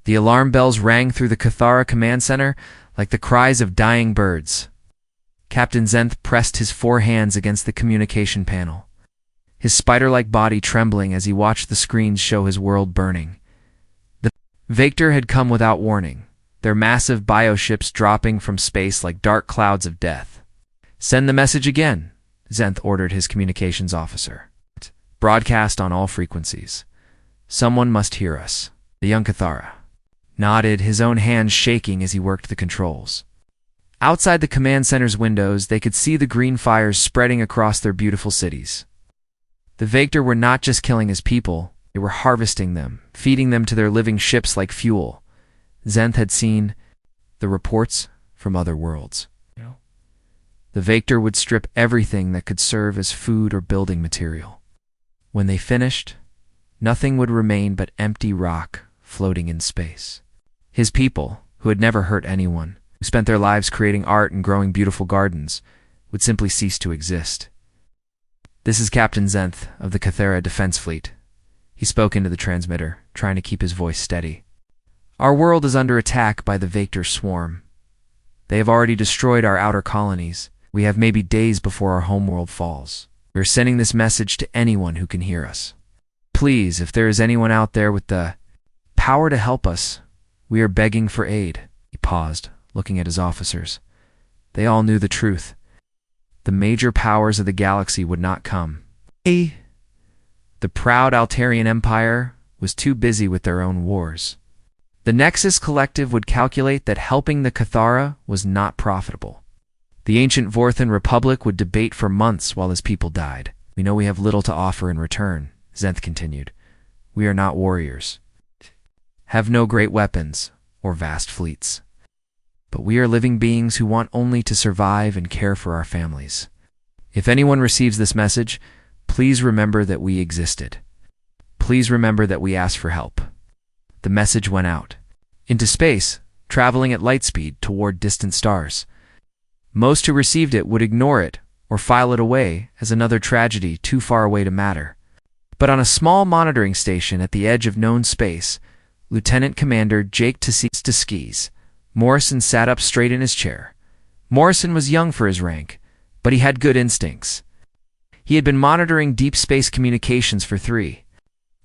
The alarm bells rang through the Cathara command center like the cries of dying birds. Captain Zenth pressed his 4 hands against the communication panel, his spider-like body trembling as he watched the screens show his world burning. The Vector had come without warning, their massive bioships dropping from space like dark clouds of death. "Send the message again," Zenth ordered his communications officer. "Broadcast on all frequencies. Someone must hear us." The young Cathara nodded, his own hands shaking as he worked the controls. Outside the command center's windows, they could see the green fires spreading across their beautiful cities. The Vector were not just killing his people, they were harvesting them, feeding them to their living ships like fuel. Zenth had seen the reports from other worlds. The Vector would strip everything that could serve as food or building material. When they finished, nothing would remain but empty rock floating in space. His people, who had never hurt anyone, who spent their lives creating art and growing beautiful gardens, would simply cease to exist. "This is Captain Zenth of the Cathara Defense Fleet." He spoke into the transmitter, trying to keep his voice steady. "Our world is under attack by the Vector swarm. They have already destroyed our outer colonies. We have maybe days before our homeworld falls. We are sending this message to anyone who can hear us. Please, if there is anyone out there with the power to help us, we are begging for aid." He paused, looking at his officers. They all knew the truth. The major powers of the galaxy would not come. The proud Altarian Empire was too busy with their own wars. The Nexus Collective would calculate that helping the Cathara was not profitable. The ancient Vorthan Republic would debate for months while his people died. "We know we have little to offer in return," Zenth continued. "We are not warriors, have no great weapons or vast fleets. But we are living beings who want only to survive and care for our families. If anyone receives this message, please remember that we existed. Please remember that we asked for help." The message went out into space, traveling at light speed toward distant stars. Most who received it would ignore it or file it away as another tragedy too far away to matter. But on a small monitoring station at the edge of known space, Lieutenant Commander Jake Tskis, Morrison sat up straight in his chair. Morrison was young for his rank, but he had good instincts. He had been monitoring deep space communications for 3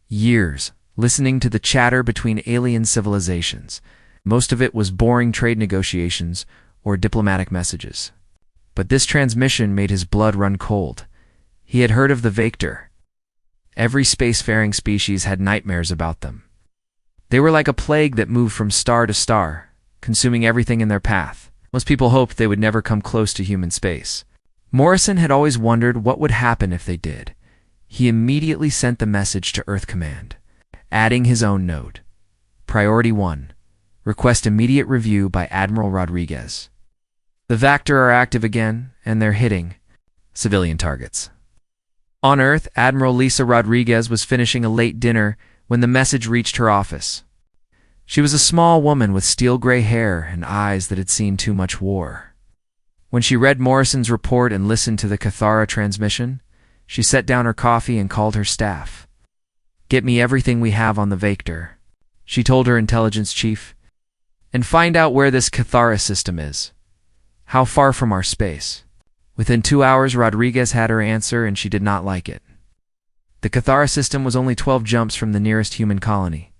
years, listening to the chatter between alien civilizations. Most of it was boring trade negotiations or diplomatic messages. But this transmission made his blood run cold. He had heard of the Vector. Every spacefaring species had nightmares about them. They were like a plague that moved from star to star, consuming everything in their path. Most people hoped they would never come close to human space. Morrison had always wondered what would happen if they did. He immediately sent the message to Earth Command, adding his own note. Priority 1. Request immediate review by Admiral Rodriguez. The Vector are active again, and they're hitting civilian targets. On Earth, Admiral Lisa Rodriguez was finishing a late dinner when the message reached her office. She was a small woman with steel-gray hair and eyes that had seen too much war. When she read Morrison's report and listened to the Cathara transmission, she set down her coffee and called her staff. "Get me everything we have on the Vector," she told her intelligence chief, "and find out where this Cathara system is. How far from our space?" Within 2 hours, Rodriguez had her answer, and she did not like it. The Cathara system was only 12 jumps from the nearest human colony.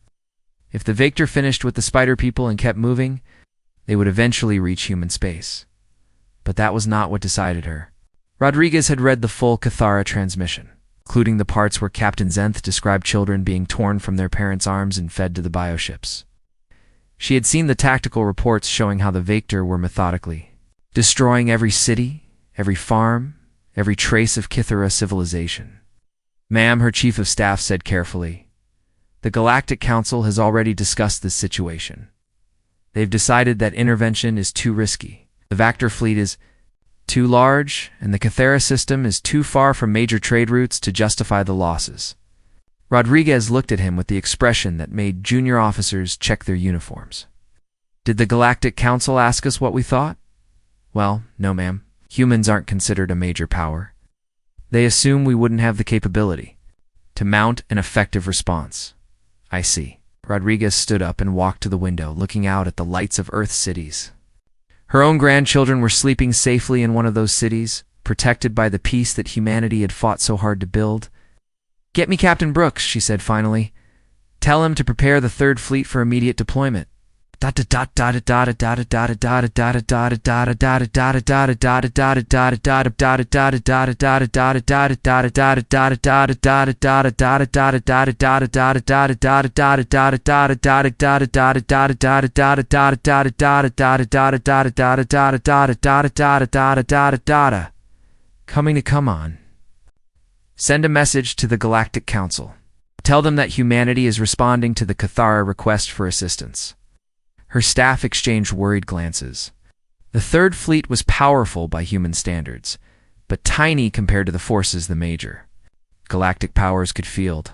If the Vector finished with the spider people and kept moving, they would eventually reach human space. But that was not what decided her. Rodriguez had read the full Cathara transmission, including the parts where Captain Zenth described children being torn from their parents' arms and fed to the bioships. She had seen the tactical reports showing how the Vector were methodically destroying every city, every farm, every trace of Cathara civilization. "Ma'am," her chief of staff said carefully, "the Galactic Council has already discussed this situation. They've decided that intervention is too risky. The Vector fleet is too large, and the Cathara system is too far from major trade routes to justify the losses." Rodriguez looked at him with the expression that made junior officers check their uniforms. "Did the Galactic Council ask us what we thought?" "Well, no, ma'am. Humans aren't considered a major power. They assume we wouldn't have the capability to mount an effective response." "I see." Rodriguez stood up and walked to the window, looking out at the lights of Earth's cities. Her own grandchildren were sleeping safely in one of those cities, protected by the peace that humanity had fought so hard to build. "Get me Captain Brooks," she said finally. "Tell him to prepare the Third Fleet for immediate deployment." Coming to come on. Send a message to the Galactic Council. Tell them that humanity is responding to the Cathara request for assistance. Her staff exchanged worried glances. The Third Fleet was powerful by human standards, but tiny compared to the forces the Major Galactic powers could field.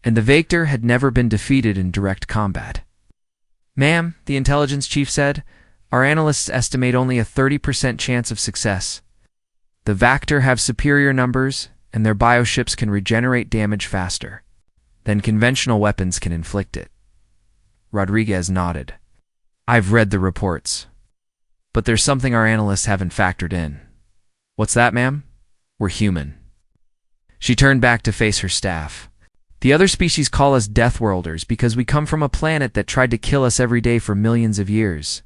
And the Vector had never been defeated in direct combat. "Ma'am," the intelligence chief said, "our analysts estimate only a 30% chance of success. The Vector have superior numbers, and their bioships can regenerate damage faster than conventional weapons can inflict it." Rodriguez nodded. "I've read the reports. But there's something our analysts haven't factored in." "What's that, ma'am?" "We're human." She turned back to face her staff. "The other species call us Deathworlders because we come from a planet that tried to kill us every day for millions of years.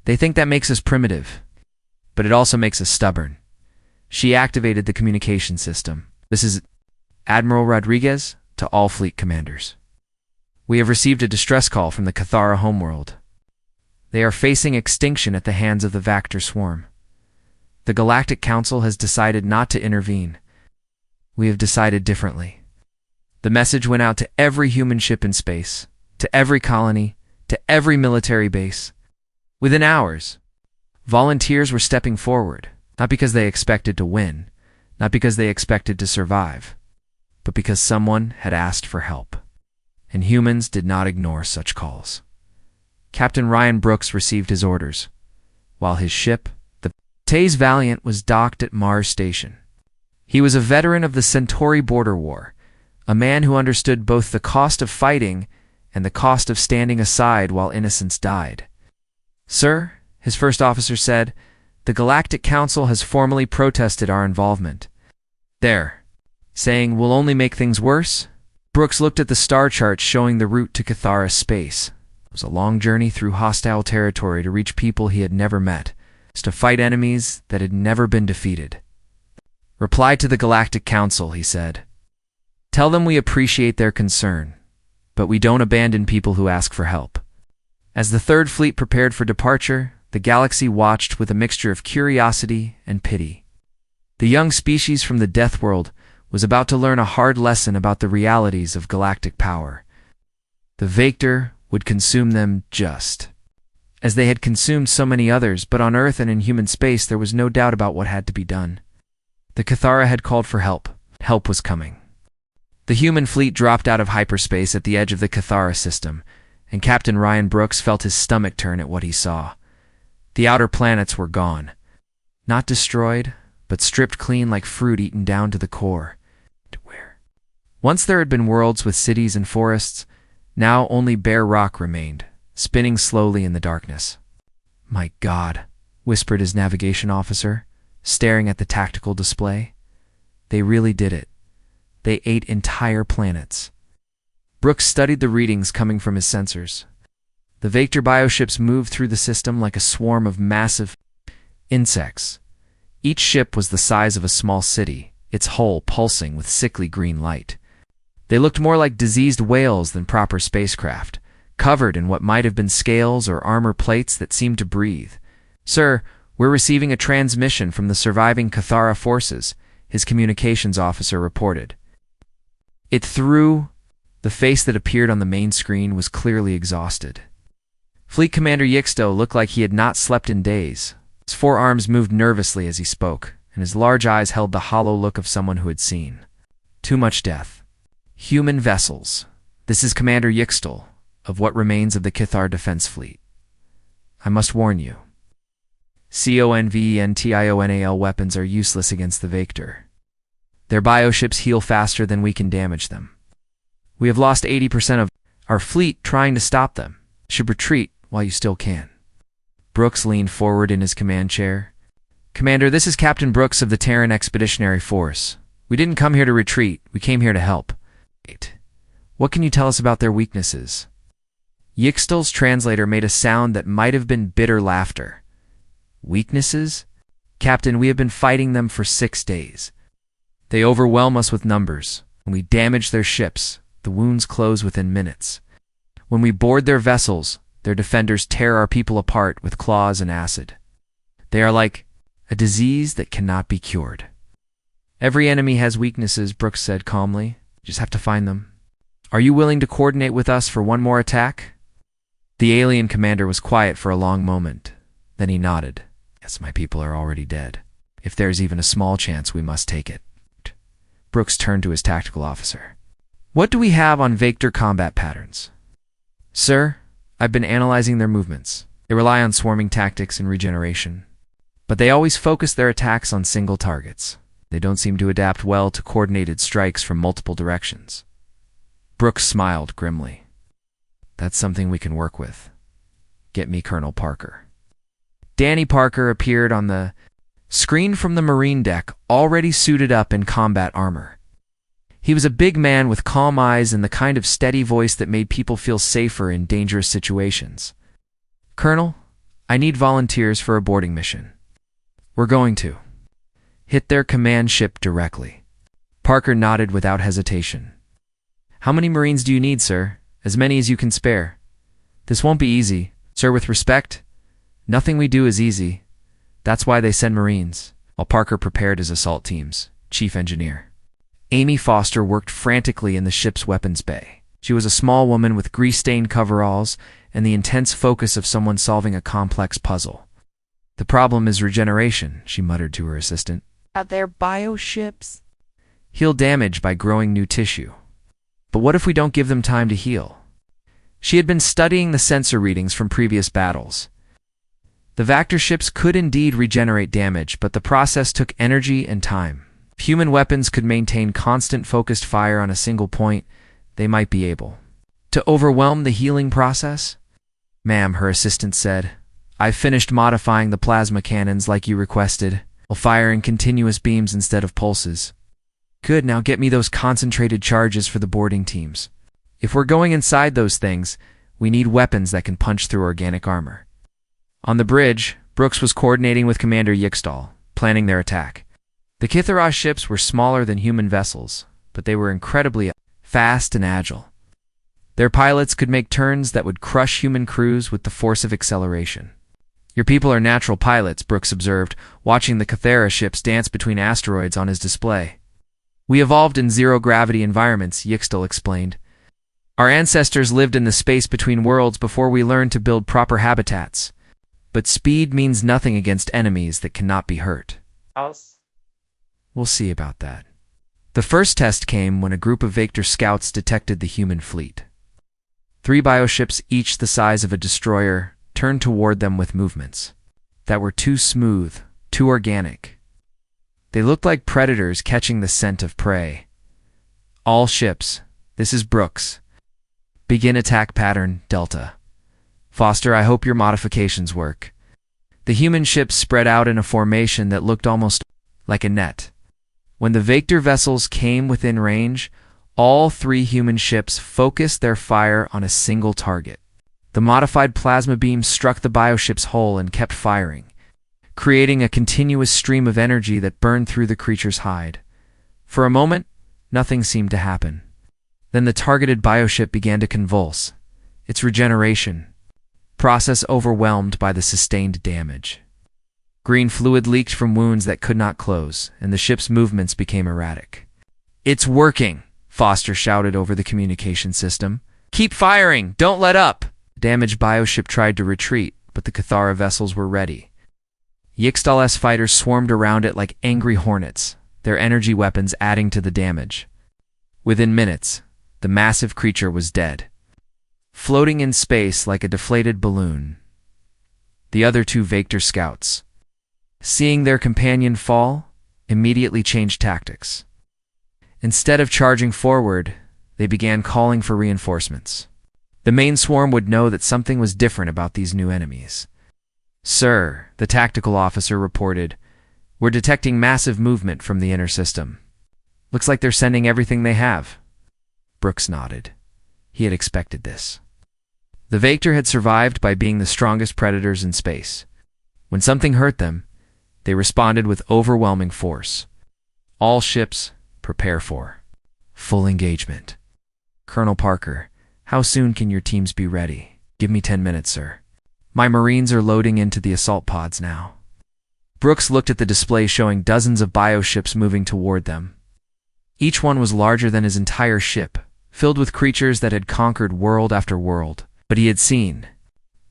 They think that makes us primitive, but it also makes us stubborn." She activated the communication system. "This is Admiral Rodriguez to all fleet commanders. We have received a distress call from the Cathara homeworld. They are facing extinction at the hands of the Vector swarm. The Galactic Council has decided not to intervene. We have decided differently." The message went out to every human ship in space, to every colony, to every military base. Within hours, volunteers were stepping forward, not because they expected to win, not because they expected to survive, but because someone had asked for help. And humans did not ignore such calls. Captain Ryan Brooks received his orders, while his ship, the Taze Valiant, was docked at Mars Station. He was a veteran of the Centauri border war, a man who understood both the cost of fighting and the cost of standing aside while innocents died. "Sir," his first officer said, "the Galactic Council has formally protested our involvement. They're saying we'll only make things worse." Brooks looked at the star charts showing the route to Cathara space. It was a long journey through hostile territory to reach people he had never met, to fight enemies that had never been defeated. "Reply to the Galactic Council," he said. "Tell them we appreciate their concern, but we don't abandon people who ask for help." As the Third Fleet prepared for departure, the galaxy watched with a mixture of curiosity and pity. The young species from the Death World was about to learn a hard lesson about the realities of galactic power. The Vector would consume them just as they had consumed so many others, but on Earth and in human space there was no doubt about what had to be done. The Cathara had called for help. Help was coming. The human fleet dropped out of hyperspace at the edge of the Cathara system, and Captain Ryan Brooks felt his stomach turn at what he saw. The outer planets were gone. Not destroyed, but stripped clean like fruit eaten down to the core. Once there had been worlds with cities and forests, now only bare rock remained, spinning slowly in the darkness. "My God," whispered his navigation officer, staring at the tactical display. "They really did it. They ate entire planets." Brooks studied the readings coming from his sensors. The Vector bioships moved through the system like a swarm of massive insects. Each ship was the size of a small city, its hull pulsing with sickly green light. They looked more like diseased whales than proper spacecraft, covered in what might have been scales or armor plates that seemed to breathe. "Sir, we're receiving a transmission from the surviving Cathara forces," his communications officer reported. It threw. The face that appeared on the main screen was clearly exhausted. Fleet Commander Yixto looked like he had not slept in days. His forearms moved nervously as he spoke, and his large eyes held the hollow look of someone who had seen too much death. "Human vessels. This is Commander Yixtel, of what remains of the Cathar Defense Fleet. I must warn you. CONVENTIONAL weapons are useless against the Vector. Their bioships heal faster than we can damage them. We have lost 80% of Our fleet trying to stop them. Should retreat while you still can. Brooks leaned forward in his command chair. Commander, this is Captain Brooks of the Terran Expeditionary Force. We didn't come here to retreat. We came here to help. Wait. What can you tell us about their weaknesses? Yixtal's translator made a sound that might have been bitter laughter. Weaknesses? Captain, we have been fighting them for 6 days. They overwhelm us with numbers. When we damage their ships, the wounds close within minutes. When we board their vessels, their defenders tear our people apart with claws and acid. They are like a disease that cannot be cured. Every enemy has weaknesses, Brooks said calmly. You just have to find them. Are you willing to coordinate with us for one more attack? The alien commander was quiet for a long moment. Then he nodded. Yes, my people are already dead. If there's even a small chance, we must take it. Brooks turned to his tactical officer. What do we have on Vector combat patterns? Sir, I've been analyzing their movements. They rely on swarming tactics and regeneration. But they always focus their attacks on single targets. They don't seem to adapt well to coordinated strikes from multiple directions. Brooks smiled grimly. That's something we can work with. Get me Colonel Parker. Danny Parker appeared on the screen from the Marine deck, already suited up in combat armor. He was a big man with calm eyes and the kind of steady voice that made people feel safer in dangerous situations. Colonel, I need volunteers for a boarding mission. We're going to hit their command ship directly. Parker nodded without hesitation. How many Marines do you need, sir? As many as you can spare. This won't be easy. Sir, with respect, nothing we do is easy. That's why they send Marines, while Parker prepared his assault teams. Chief Engineer Amy Foster worked frantically in the ship's weapons bay. She was a small woman with grease-stained coveralls and the intense focus of someone solving a complex puzzle. The problem is regeneration, she muttered to her assistant. Are there bioships? Heal damage by growing new tissue. But what if we don't give them time to heal? She had been studying the sensor readings from previous battles. The Vector ships could indeed regenerate damage, but the process took energy and time. If human weapons could maintain constant focused fire on a single point, they might be able to overwhelm the healing process. Ma'am, her assistant said, I've finished modifying the plasma cannons like you requested. I'll fire in continuous beams instead of pulses. Good, now get me those concentrated charges for the boarding teams. If we're going inside those things, we need weapons that can punch through organic armor. On the bridge, Brooks was coordinating with Commander Yixtal, planning their attack. The Kitharos ships were smaller than human vessels, but they were incredibly fast and agile. Their pilots could make turns that would crush human crews with the force of acceleration. Your people are natural pilots, Brooks observed, watching the Cathara ships dance between asteroids on his display. We evolved in zero-gravity environments, Yixtal explained. Our ancestors lived in the space between worlds before we learned to build proper habitats. But speed means nothing against enemies that cannot be hurt. We'll see about that. The first test came when a group of Vector scouts detected the human fleet. 3 bioships, each the size of a destroyer, turned toward them with movements that were too smooth, too organic. They looked like predators catching the scent of prey. All ships, this is Brooks. Begin attack pattern, Delta. Foster, I hope your modifications work. The human ships spread out in a formation that looked almost like a net. When the Vector vessels came within range, all 3 human ships focused their fire on a single target. The modified plasma beam struck the bioship's hull and kept firing, creating a continuous stream of energy that burned through the creature's hide. For a moment, nothing seemed to happen. Then the targeted bioship began to convulse, its regeneration process overwhelmed by the sustained damage. Green fluid leaked from wounds that could not close, and the ship's movements became erratic. It's working, Foster shouted over the communication system. Keep firing! Don't let up! The damaged bioship tried to retreat, but the Cathara vessels were ready. Yixtal's fighters swarmed around it like angry hornets, their energy weapons adding to the damage. Within minutes, the massive creature was dead, floating in space like a deflated balloon. The other 2 Vector scouts, seeing their companion fall, immediately changed tactics. Instead of charging forward, they began calling for reinforcements. The main swarm would know that something was different about these new enemies. "Sir," the tactical officer reported, "we're detecting massive movement from the inner system. Looks like they're sending everything they have." Brooks nodded. He had expected this. The Vector had survived by being the strongest predators in space. When something hurt them, they responded with overwhelming force. "All ships, prepare for full engagement." "Colonel Parker, how soon can your teams be ready?" "Give me 10 minutes, sir. My Marines are loading into the assault pods now." Brooks looked at the display showing dozens of bioships moving toward them. Each one was larger than his entire ship, filled with creatures that had conquered world after world. But he had seen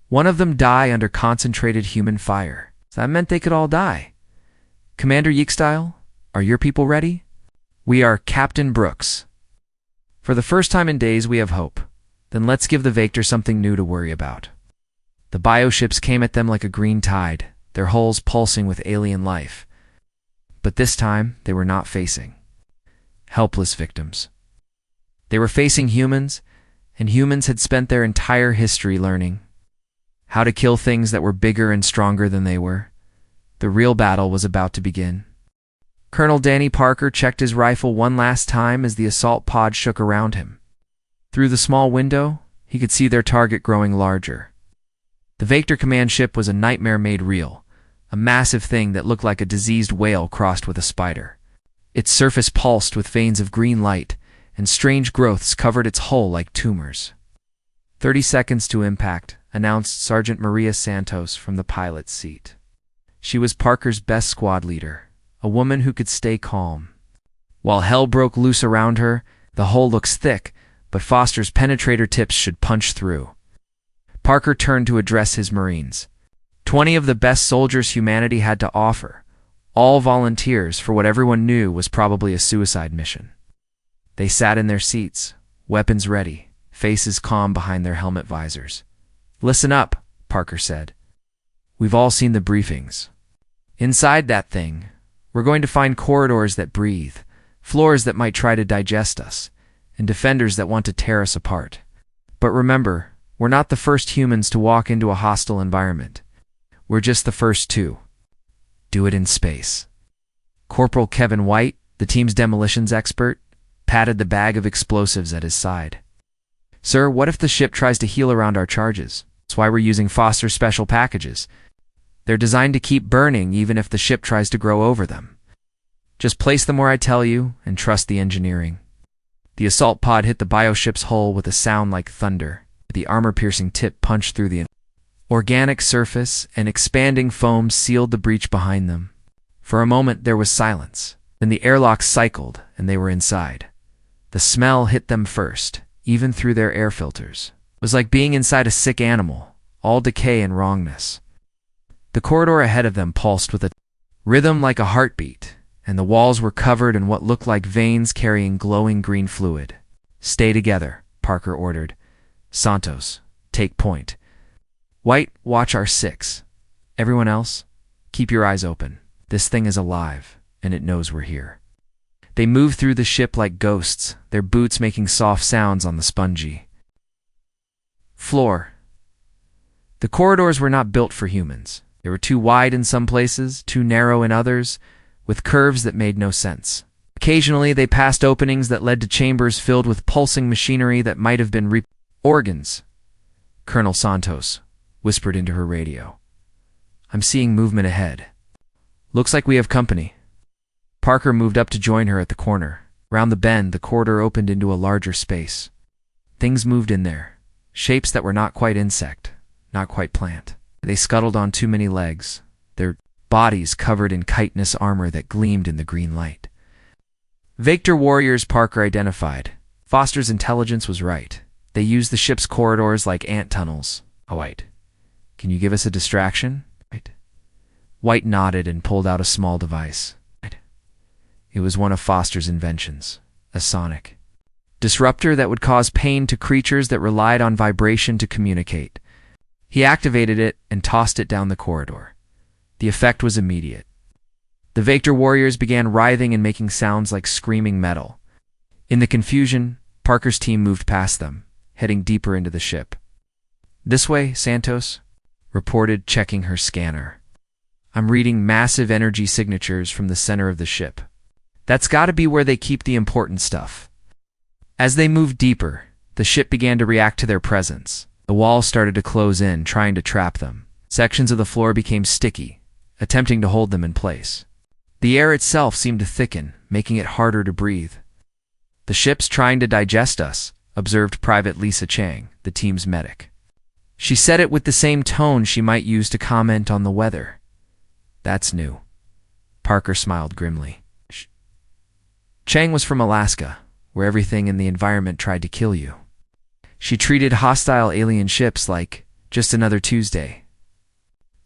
one of them die under concentrated human fire. That meant they could all die. "Commander Yeekstyle, are your people ready?" "We are, Captain Brooks." "For the first time in days, we have hope. Then let's give the Vector something new to worry about." The bioships came at them like a green tide, their hulls pulsing with alien life. But this time, they were not facing helpless victims. They were facing humans, and humans had spent their entire history learning how to kill things that were bigger and stronger than they were. The real battle was about to begin. Colonel Danny Parker checked his rifle one last time as the assault pod shook around him. Through the small window, he could see their target growing larger. The Vector command ship was a nightmare made real, a massive thing that looked like a diseased whale crossed with a spider. Its surface pulsed with veins of green light, and strange growths covered its hull like tumors. 30 seconds to impact, announced Sergeant Maria Santos from the pilot's seat. She was Parker's best squad leader, a woman who could stay calm. While hell broke loose around her, the hull looks thick, but Foster's penetrator tips should punch through. Parker turned to address his Marines. 20 of the best soldiers humanity had to offer, all volunteers for what everyone knew was probably a suicide mission. They sat in their seats, weapons ready, faces calm behind their helmet visors. "Listen up," Parker said. "We've all seen the briefings. Inside that thing, we're going to find corridors that breathe, floors that might try to digest us, and defenders that want to tear us apart. But remember, we're not the first humans to walk into a hostile environment. We're just the first to do it in space." Corporal Kevin White, the team's demolitions expert, patted the bag of explosives at his side. "Sir, what if the ship tries to heal around our charges? That's why we're using Foster's special packages. They're designed to keep burning even if the ship tries to grow over them. Just place them where I tell you and trust the engineering." The assault pod hit the bioship's hull with a sound like thunder. The armor-piercing tip punched through the organic surface, and expanding foam sealed the breach behind them. For a moment, there was silence. Then the airlock cycled, and they were inside. The smell hit them first, even through their air filters. It was like being inside a sick animal, all decay and wrongness. The corridor ahead of them pulsed with a rhythm like a heartbeat, and the walls were covered in what looked like veins carrying glowing green fluid. "Stay together," Parker ordered. "Santos, take point. White, watch our 6. Everyone else, keep your eyes open. This thing is alive, and it knows we're here." They moved through the ship like ghosts, their boots making soft sounds on the spongy floor. The corridors were not built for humans. They were too wide in some places, too narrow in others, with curves that made no sense. Occasionally, they passed openings that led to chambers filled with pulsing machinery that might have been organs. Colonel Santos whispered into her radio. "I'm seeing movement ahead. Looks like we have company." Parker moved up to join her at the corner. Round the bend, the corridor opened into a larger space. Things moved in there, shapes that were not quite insect, not quite plant. They scuttled on too many legs, their bodies covered in chitinous armor that gleamed in the green light. Vector warriors, Parker identified. Foster's intelligence was right. They used the ship's corridors like ant tunnels. "Oh, White, can you give us a distraction?" White nodded and pulled out a small device. It was one of Foster's inventions, a sonic disruptor that would cause pain to creatures that relied on vibration to communicate. He activated it and tossed it down the corridor. The effect was immediate. The Vector warriors began writhing and making sounds like screaming metal. In the confusion, Parker's team moved past them, heading deeper into the ship. "This way, Santos," reported, checking her scanner. "I'm reading massive energy signatures from the center of the ship. That's gotta be where they keep the important stuff." As they moved deeper, the ship began to react to their presence. The walls started to close in, trying to trap them. Sections of the floor became sticky, attempting to hold them in place. The air itself seemed to thicken, making it harder to breathe. "The ship's trying to digest us," observed Private Lisa Chang, the team's medic. She said it with the same tone she might use to comment on the weather. "That's new." Parker smiled grimly. Chang was from Alaska, where everything in the environment tried to kill you. She treated hostile alien ships like just another Tuesday.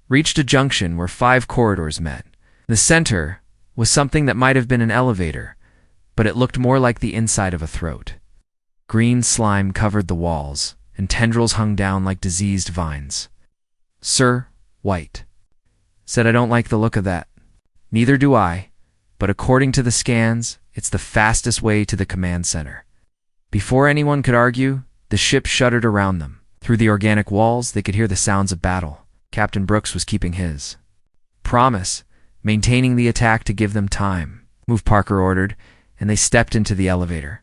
Reached a junction where 5 corridors met. The center was something that might have been an elevator, but it looked more like the inside of a throat. Green slime covered the walls, and tendrils hung down like diseased vines. "Sir, White said I don't like the look of that." "Neither do I, but according to the scans, it's the fastest way to the command center." Before anyone could argue, the ship shuddered around them. Through the organic walls, they could hear the sounds of battle. Captain Brooks was keeping his promise, maintaining the attack to give them time. "Move," Parker ordered, and they stepped into the elevator.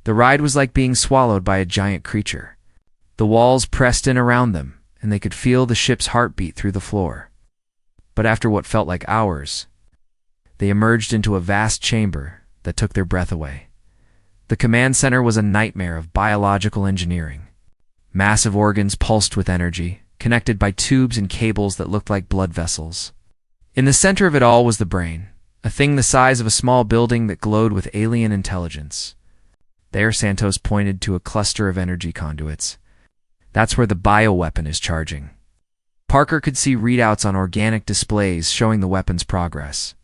The ride was like being swallowed by a giant creature. The walls pressed in around them, and they could feel the ship's heartbeat through the floor. But after what felt like hours, they emerged into a vast chamber that took their breath away. The command center was a nightmare of biological engineering. Massive organs pulsed with energy, connected by tubes and cables that looked like blood vessels. In the center of it all was the brain, a thing the size of a small building that glowed with alien intelligence. There, Santos pointed to a cluster of energy conduits. "That's where the bioweapon is charging." Parker could see readouts on organic displays showing the weapon's progress.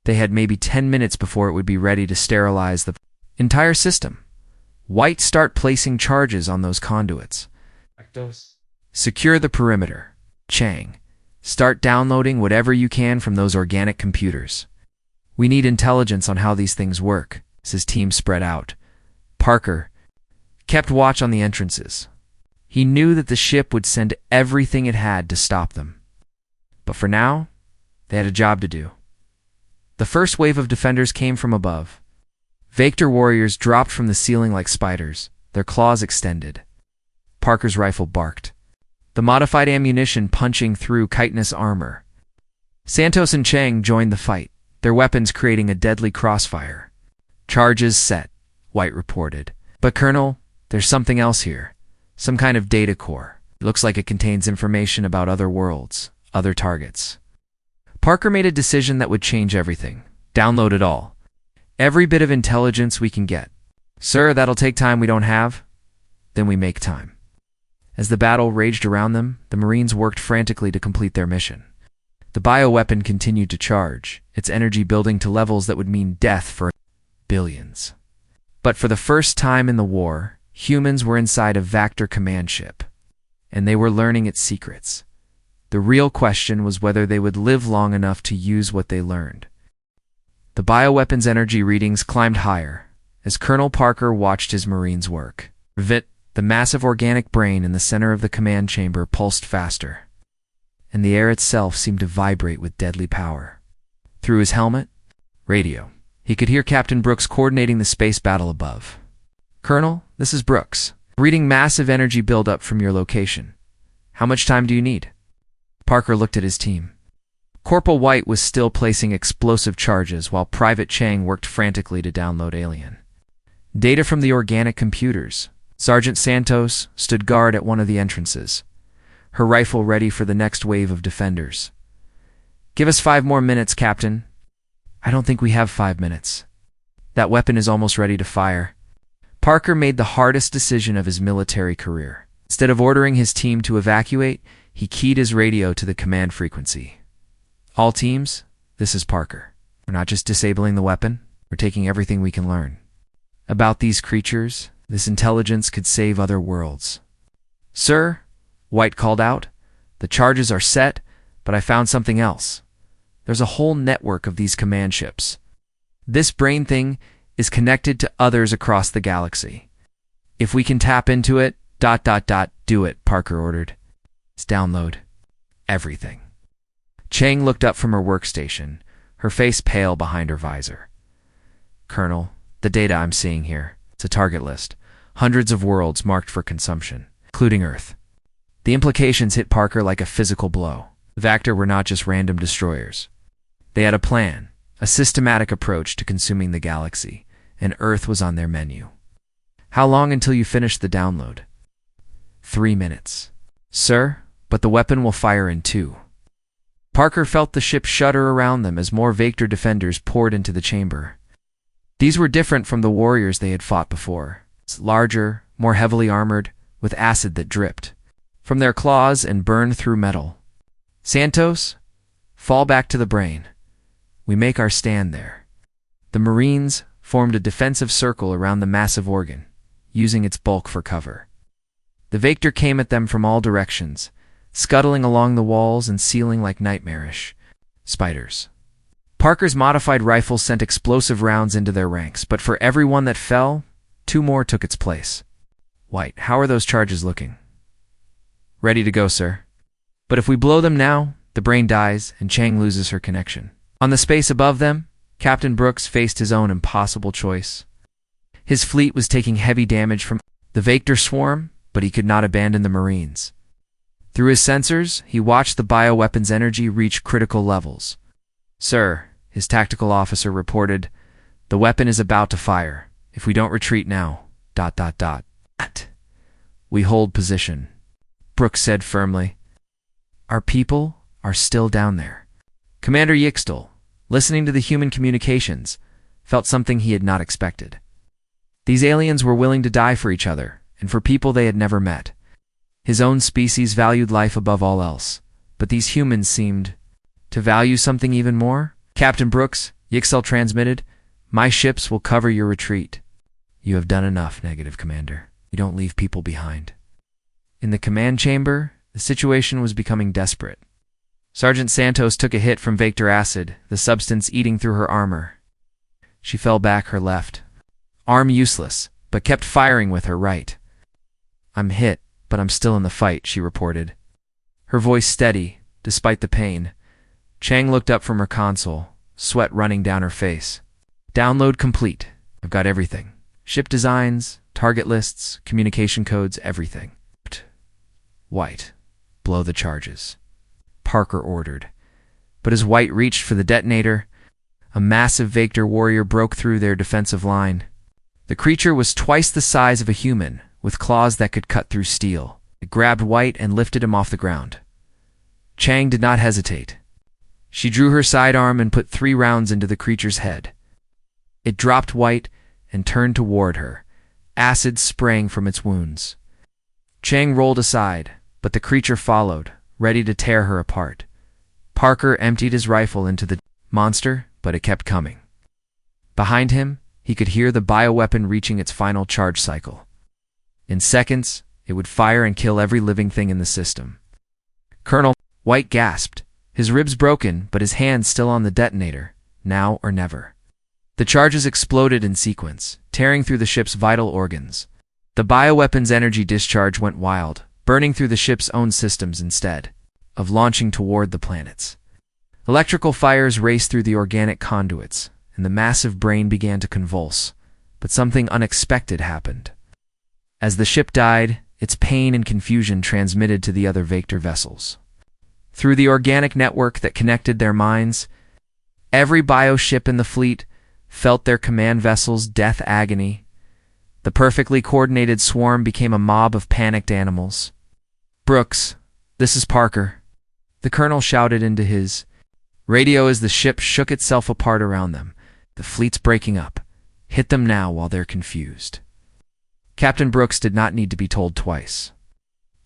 They had maybe 10 minutes before it would be ready to sterilize the entire system. "White, start placing charges on those conduits." "Secure the perimeter." "Chang, start downloading whatever you can from those organic computers. We need intelligence on how these things work." As his team spread out, Parker kept watch on the entrances. He knew that the ship would send everything it had to stop them. But for now, they had a job to do. The first wave of defenders came from above. Vector warriors dropped from the ceiling like spiders, their claws extended. Parker's rifle barked, the modified ammunition punching through chitinous armor. Santos and Chang joined the fight, their weapons creating a deadly crossfire. "Charges set," White reported. "But Colonel, there's something else here. Some kind of data core. It looks like it contains information about other worlds, other targets." Parker made a decision that would change everything. "Download it all. Every bit of intelligence we can get." "Sir, that'll take time we don't have." "Then we make time." As the battle raged around them, the Marines worked frantically to complete their mission. The bioweapon continued to charge, its energy building to levels that would mean death for billions. But for the first time in the war, humans were inside a Vector command ship, and they were learning its secrets. The real question was whether they would live long enough to use what they learned. The bioweapon's energy readings climbed higher as Colonel Parker watched his Marines work. The massive organic brain in the center of the command chamber pulsed faster, and the air itself seemed to vibrate with deadly power. Through his helmet, radio, he could hear Captain Brooks coordinating the space battle above. "Colonel, this is Brooks. Reading massive energy buildup from your location. How much time do you need?" Parker looked at his team. Corporal White was still placing explosive charges while Private Chang worked frantically to download alien data from the organic computers. Sergeant Santos stood guard at one of the entrances, her rifle ready for the next wave of defenders. "Give us 5 more minutes, Captain." "I don't think we have 5 minutes. That weapon is almost ready to fire." Parker made the hardest decision of his military career. Instead of ordering his team to evacuate, he keyed his radio to the command frequency. "All teams, this is Parker. We're not just disabling the weapon, we're taking everything we can learn about these creatures. This intelligence could save other worlds." "Sir," White called out, "the charges are set, but I found something else. There's a whole network of these command ships. This brain thing is connected to others across the galaxy. If we can tap into it, do it, Parker ordered. Let's download everything. Chang looked up from her workstation, her face pale behind her visor. Colonel, the data I'm seeing here, it's a target list. Hundreds of worlds marked for consumption, including Earth. The implications hit Parker like a physical blow. The Vector were not just random destroyers. They had a plan, a systematic approach to consuming the galaxy, and Earth was on their menu. How long until you finish the download? 3 minutes. Sir, but the weapon will fire in 2. Parker felt the ship shudder around them as more Vector defenders poured into the chamber. These were different from the warriors they had fought before. It's larger, more heavily armored, with acid that dripped from their claws and burned through metal. Santos, fall back to the brain. We make our stand there. The Marines formed a defensive circle around the massive organ, using its bulk for cover. The Vector came at them from all directions, scuttling along the walls and ceiling like nightmarish spiders. Parker's modified rifle sent explosive rounds into their ranks, but for every one that fell, 2 more took its place. White, how are those charges looking? Ready to go, sir. But if we blow them now, the brain dies and Chang loses her connection. On the space above them, Captain Brooks faced his own impossible choice. His fleet was taking heavy damage from the Vector swarm, but he could not abandon the Marines. Through his sensors, he watched the bioweapons energy reach critical levels. Sir, his tactical officer reported, the weapon is about to fire. If we don't retreat now, ... We hold position, Brooks said firmly. Our people are still down there. Commander Yixtel, listening to the human communications, felt something he had not expected. These aliens were willing to die for each other, and for people they had never met. His own species valued life above all else, but these humans seemed to value something even more. Captain Brooks, Yixtel transmitted, my ships will cover your retreat. You have done enough, Negative Commander. You don't leave people behind. In the command chamber, the situation was becoming desperate. Sergeant Santos took a hit from Vector acid, the substance eating through her armor. She fell back her left, arm useless, but kept firing with her right. I'm hit, but I'm still in the fight, she reported. Her voice steady, despite the pain. Chang looked up from her console, sweat running down her face. Download complete. I've got everything. Ship designs, target lists, communication codes, everything. White, blow the charges, Parker ordered. But as White reached for the detonator, a massive Vector warrior broke through their defensive line. The creature was twice the size of a human, with claws that could cut through steel. It grabbed White and lifted him off the ground. Chang did not hesitate. She drew her sidearm and put 3 rounds into the creature's head. It dropped White and turned toward her, acid spraying from its wounds. Chang rolled aside, but the creature followed, ready to tear her apart. Parker emptied his rifle into the monster, but it kept coming. Behind him, he could hear the bioweapon reaching its final charge cycle. In seconds, it would fire and kill every living thing in the system. Colonel, White gasped, his ribs broken but his hands still on the detonator, now or never. The charges exploded in sequence, tearing through the ship's vital organs. The bioweapon's energy discharge went wild, burning through the ship's own systems instead of launching toward the planets. Electrical fires raced through the organic conduits, and the massive brain began to convulse. But something unexpected happened. As the ship died, its pain and confusion transmitted to the other Vector vessels. Through the organic network that connected their minds, every bioship in the fleet felt their command vessel's death agony. The perfectly coordinated swarm became a mob of panicked animals. Brooks, this is Parker, the colonel shouted into his radio as the ship shook itself apart around them. The fleet's breaking up. Hit them now while they're confused. Captain Brooks did not need to be told twice.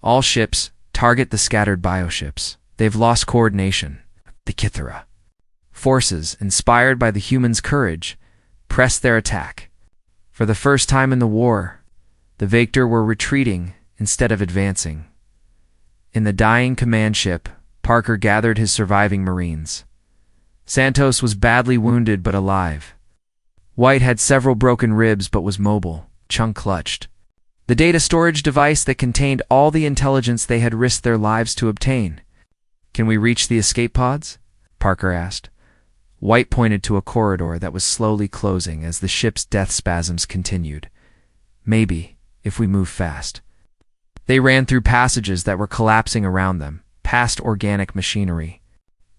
All ships, target the scattered bioships. They've lost coordination. The Kithara forces, inspired by the humans' courage, pressed their attack. For the first time in the war, the Vector were retreating instead of advancing. In the dying command ship, Parker gathered his surviving Marines. Santos was badly wounded but alive. White had several broken ribs but was mobile, Chung clutched. the data storage device that contained all the intelligence they had risked their lives to obtain. "Can we reach the escape pods?" Parker asked. White pointed to a corridor that was slowly closing as the ship's death spasms continued. "Maybe, if we move fast." They ran through passages that were collapsing around them, past organic machinery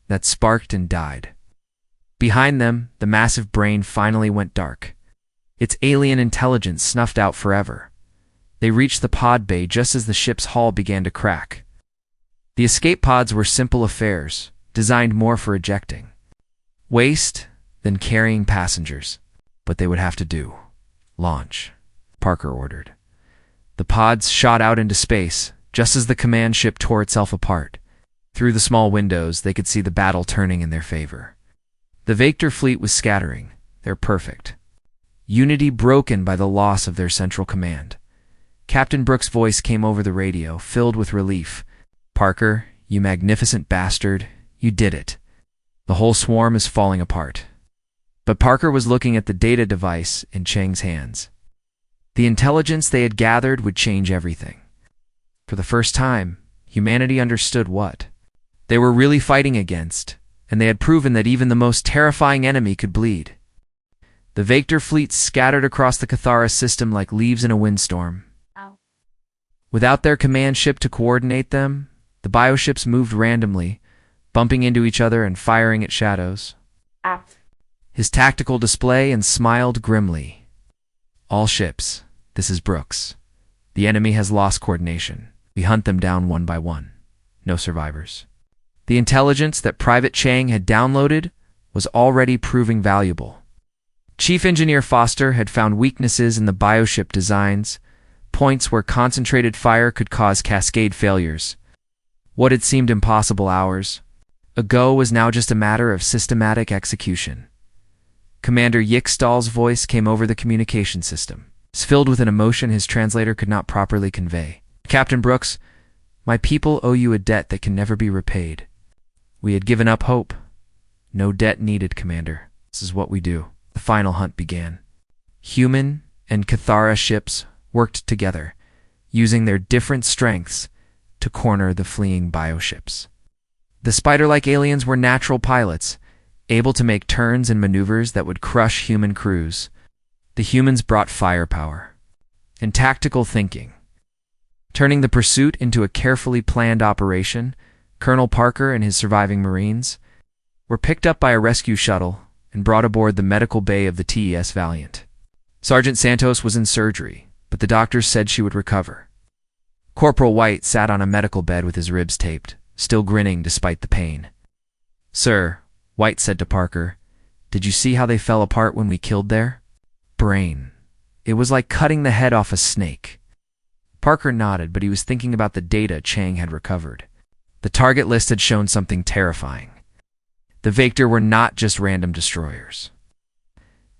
that sparked and died. Behind them, the massive brain finally went dark. Its alien intelligence snuffed out forever. They reached the pod bay just as the ship's hull began to crack. The escape pods were simple affairs, designed more for ejecting waste than carrying passengers. But they would have to do. "Launch," Parker ordered. The pods shot out into space, just as the command ship tore itself apart. Through the small windows, they could see the battle turning in their favor. The Vector fleet was scattering, their perfect unity broken by the loss of their central command. Captain Brooks' voice came over the radio, filled with relief. "Parker, you magnificent bastard, you did it. The whole swarm is falling apart." But Parker was looking at the data device in Chang's hands. The intelligence they had gathered would change everything. For the first time, humanity understood what they were really fighting against, and they had proven that even the most terrifying enemy could bleed. The Vector fleets scattered across the Cathara system like leaves in a windstorm. Without their command ship to coordinate them, the bioships moved randomly, bumping into each other and firing at shadows. His tactical display and smiled grimly. "All ships, this is Brooks. The enemy has lost coordination. We hunt them down one by one. No survivors." The intelligence that Private Chang had downloaded was already proving valuable. Chief Engineer Foster had found weaknesses in the bioship designs, points where concentrated fire could cause cascade failures. What had seemed impossible hours ago was now just a matter of systematic execution. Commander Yickstall's voice came over the communication system, filled with an emotion his translator could not properly convey. "Captain Brooks, my people owe you a debt that can never be repaid. We had given up hope. No debt needed, Commander. This is what we do." The final hunt began. Human and Cathara ships worked together, using their different strengths to corner the fleeing bioships. The spider-like aliens were natural pilots, able to make turns and maneuvers that would crush human crews. The humans brought firepower and tactical thinking, turning the pursuit into a carefully planned operation. Colonel Parker and his surviving Marines were picked up by a rescue shuttle and brought aboard the medical bay of the TES Valiant. Sergeant Santos was in surgery, but the doctors said she would recover. Corporal White sat on a medical bed with his ribs taped, still grinning despite the pain. "Sir," White said to Parker, "did you see how they fell apart when we killed their brain? It was like cutting the head off a snake." Parker nodded, but he was thinking about the data Chang had recovered. The target list had shown something terrifying. The Vector were not just random destroyers.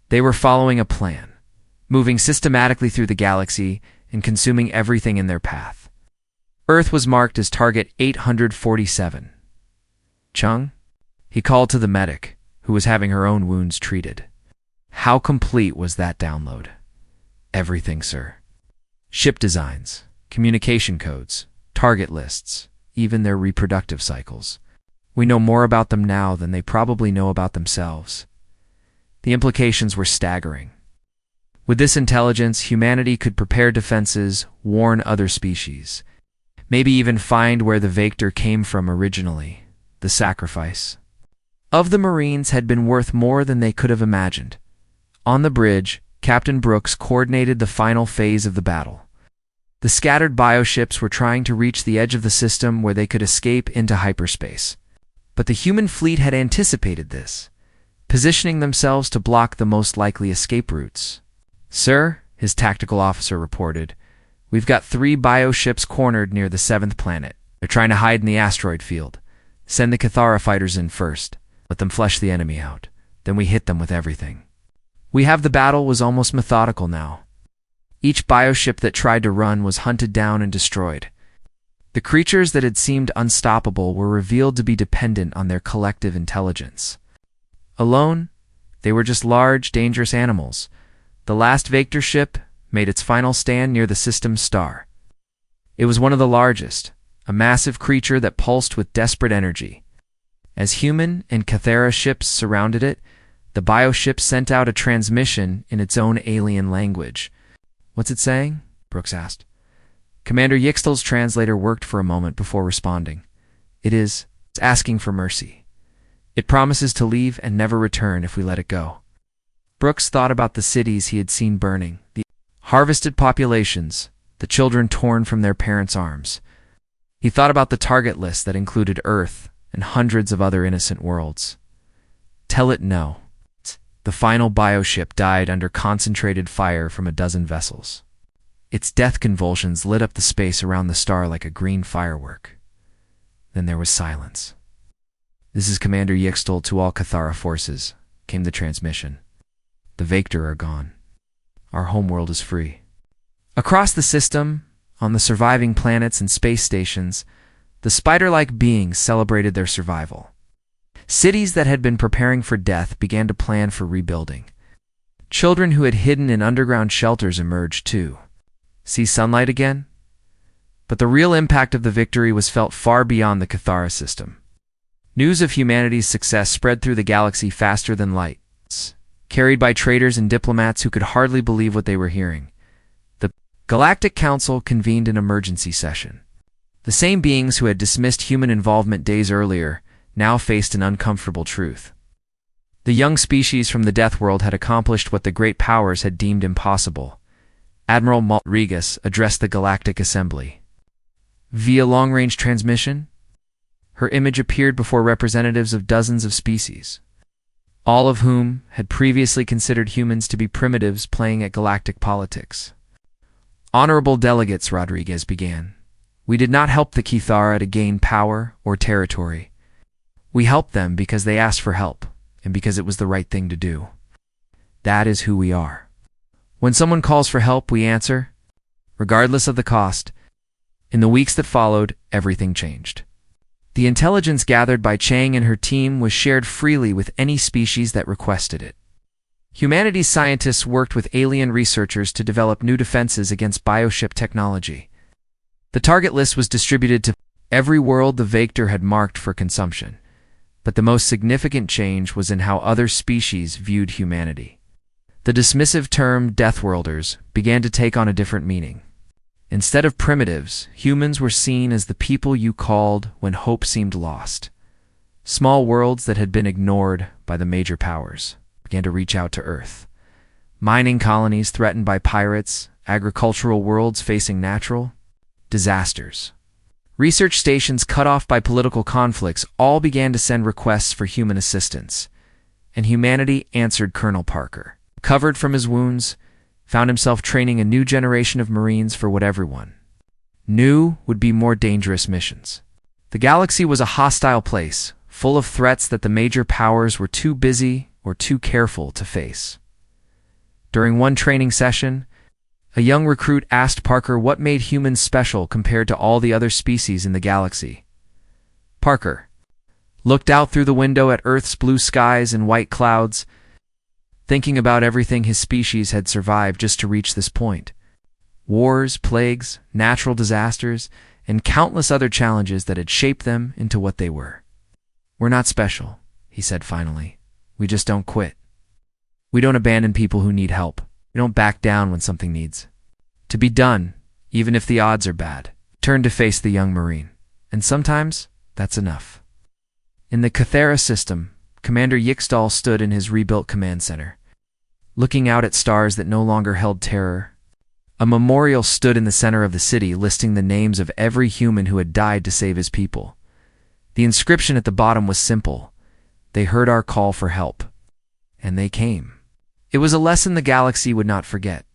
They were following a plan, moving systematically through the galaxy and consuming everything in their path. Earth was marked as Target 847. "Chung?" He called to the medic, who was having her own wounds treated. How complete was that download? "Everything, sir. Ship designs, communication codes, target lists, even their reproductive cycles. We know more about them now than they probably know about themselves." The implications were staggering. With this intelligence, humanity could prepare defenses, warn other species, maybe even find where the Vector came from originally. The sacrifice of the Marines had been worth more than they could have imagined. On the bridge, Captain Brooks coordinated the final phase of the battle. The scattered bioships were trying to reach the edge of the system where they could escape into hyperspace. But the human fleet had anticipated this, positioning themselves to block the most likely escape routes. "Sir," his tactical officer reported, "we've got 3 bioships cornered near the 7th planet. They're trying to hide in the asteroid field. Send the Cathara fighters in first. Let them flesh the enemy out. Then we hit them with everything." The battle was almost methodical now. Each bioship that tried to run was hunted down and destroyed. The creatures that had seemed unstoppable were revealed to be dependent on their collective intelligence. Alone, they were just large, dangerous animals. The last Vector ship, made its final stand near the system's star. It was one of the largest, a massive creature that pulsed with desperate energy. As human and Cathera ships surrounded it, the bioship sent out a transmission in its own alien language. "What's it saying?" Brooks asked. Commander Yixtel's translator worked for a moment before responding. It's asking for mercy. It promises to leave and never return if we let it go." Brooks thought about the cities he had seen burning, the harvested populations, the children torn from their parents' arms. He thought about the target list that included Earth and hundreds of other innocent worlds. Tell it no. The final bioship died under concentrated fire from a dozen vessels. Its death convulsions lit up the space around the star like a green firework. Then there was silence. "This is Commander Yixtel to all Cathara forces," came the transmission. "The Vector are gone. Our homeworld is free." Across the system, on the surviving planets and space stations, the spider-like beings celebrated their survival. Cities that had been preparing for death began to plan for rebuilding. Children who had hidden in underground shelters emerged too. See sunlight again? But the real impact of the victory was felt far beyond the Cathara system. News of humanity's success spread through the galaxy faster than light, carried by traders and diplomats who could hardly believe what they were hearing. The Galactic Council convened an emergency session. The same beings who had dismissed human involvement days earlier now faced an uncomfortable truth. The young species from the Death World had accomplished what the great powers had deemed impossible. Admiral Maltregas addressed the Galactic Assembly. Via long-range transmission, her image appeared before representatives of dozens of species, all of whom had previously considered humans to be primitives playing at galactic politics. "Honorable delegates," Rodriguez began, "we did not help the Cathara to gain power or territory. We helped them because they asked for help, and because it was the right thing to do. That is who we are. When someone calls for help, we answer, regardless of the cost." In the weeks that followed, everything changed. The intelligence gathered by Chang and her team was shared freely with any species that requested it. Humanity's scientists worked with alien researchers to develop new defenses against bioship technology. The target list was distributed to every world the Vector had marked for consumption. But the most significant change was in how other species viewed humanity. The dismissive term Deathworlders began to take on a different meaning. Instead of primitives, humans were seen as the people you called when hope seemed lost. Small worlds that had been ignored by the major powers began to reach out to Earth. Mining colonies threatened by pirates, agricultural worlds facing natural disasters. Research stations cut off by political conflicts all began to send requests for human assistance, and humanity answered. Colonel Parker, recovered from his wounds, found himself training a new generation of Marines for what everyone knew would be more dangerous missions. The galaxy was a hostile place, full of threats that the major powers were too busy or too careful to face. During one training session, a young recruit asked Parker what made humans special compared to all the other species in the galaxy. Parker looked out through the window at Earth's blue skies and white clouds, thinking about everything his species had survived just to reach this point. Wars, plagues, natural disasters, and countless other challenges that had shaped them into what they were. "We're not special," he said finally. "We just don't quit. We don't abandon people who need help. We don't back down when something needs to be done, even if the odds are bad." Turned to face the young Marine. And sometimes, that's enough. In the Cathera system, Commander Yixtel stood in his rebuilt command center, looking out at stars that no longer held terror. A memorial stood in the center of the city, listing the names of every human who had died to save his people. The inscription at the bottom was simple: "They heard our call for help, and they came." It was a lesson the galaxy would not forget.